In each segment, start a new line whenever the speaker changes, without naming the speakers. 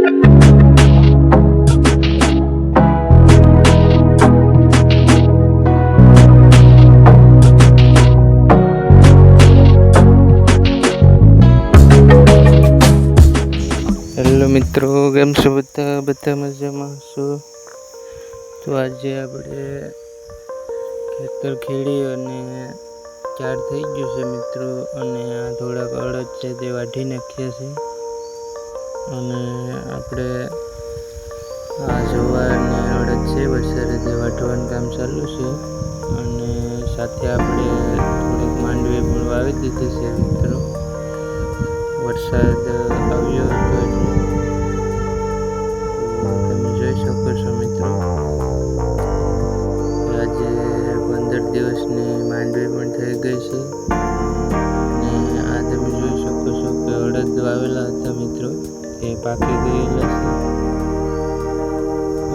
Hello મિત્રો, કેમ છો બધા મજામાં છો? તો આજે આપણે ખેતર ખેડી અને ચાર થઈ ગયું છે મિત્રો, અને આ થોડાક અડદ છે તે વાઢી નાખ્યા છે. અને આપણે આ જવાર ને અડદ છે વરસાદે તે વાઢવાનું કામ ચાલુ છે. અને સાથે આપણે થોડીક માંડવી પણ વાવી દીધી છે મિત્રો. વરસાદ આવ્યો હતો એટલે તમે જોઈ શકો છો મિત્રો. આજે 15 દિવસની માંડવી પણ થઈ ગઈ છે. અને આ તમે જોઈ શકો છો કે અડદ વાવેલા હતા મિત્રો, તે પાકી ગયેલા છે.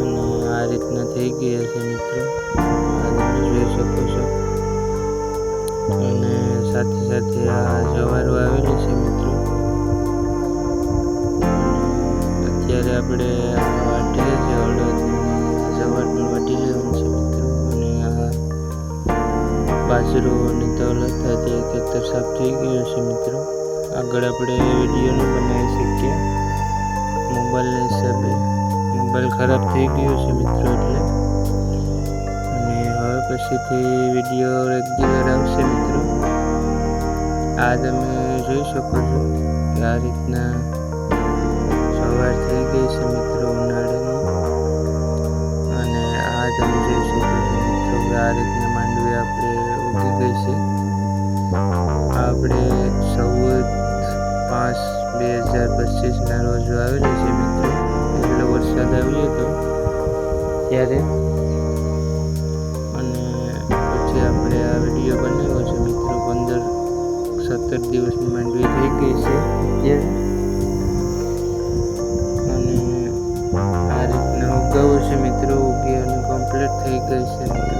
અને આ રીતના થઈ ગયા છે મિત્રો, આ તમે જોઈ શકો છો. અને સાથે સાથે આ જવાર વાવેલી છે મિત્રો. અત્યારે આપણે વાઢીએ છીએ અડદ, જવાર પણ વાઢી લેવાનું છે મિત્રો. અને આ બાજરો અને તલ હતા તે ખેતર સાફ થઈ ગયું છે મિત્રો. આગળ આપણે વિડીયો ન બનાવી શકીએ મોબાઈલના હિસાબે, મોબાઈલ ખરાબ થઈ ગયો છે મિત્રો એટલે. અને હવે પછીથી વિડીયો રેગ્યુલર આવશે મિત્રો. આ તમે જોઈ શકો છો કે આ રીતના સવાર થઈ ગઈ છે મિત્રો ઉનાળાની. અને આ તમે જોઈ શકો છો મિત્રો કે આ રીતના માંડવી આપણે ઉગી ગઈ છે. આપણે 14/5/2025 રોજ વાવેલી છે મિત્રો. એટલો વરસાદ આવ્યો હતો ત્યારે. અને પછી આપણે આ વિડીયો બનાવ્યો છે મિત્રો. 15-17 દિવસની માંડવી થઈ ગઈ છે અત્યારે. આ રીતના ઉગાવું છે મિત્રો. ઉગી અને કમ્પ્લીટ થઈ ગઈ છે મિત્રો.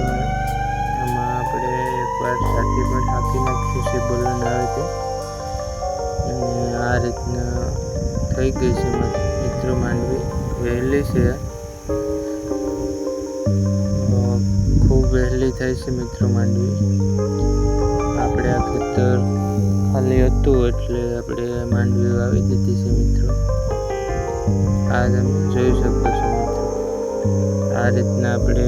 આમાં આપણે એકવાર છાતી પણ હાંકી નાખ્યું છે બોલન આવે તે. અને આ રીતના થઈ ગઈ છે મિત્રો માંડવી. વહેલી છે, ખૂબ વહેલી થાય છે મિત્રો માંડવી. આપણે આ ખેતર ખાલી હતું એટલે આપણે માંડવી વાવી દીધી છે મિત્રો. આ તમે જોઈ શકો છો મિત્રો. આ રીતના આપણે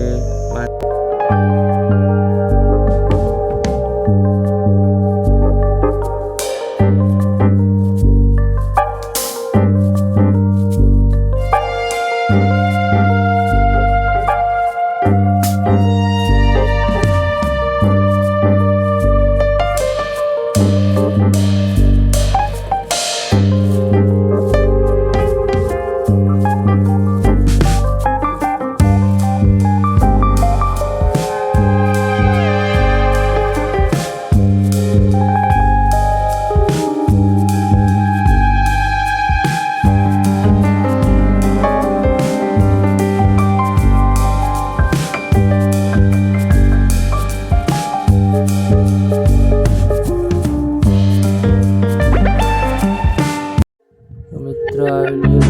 આ વિડીયો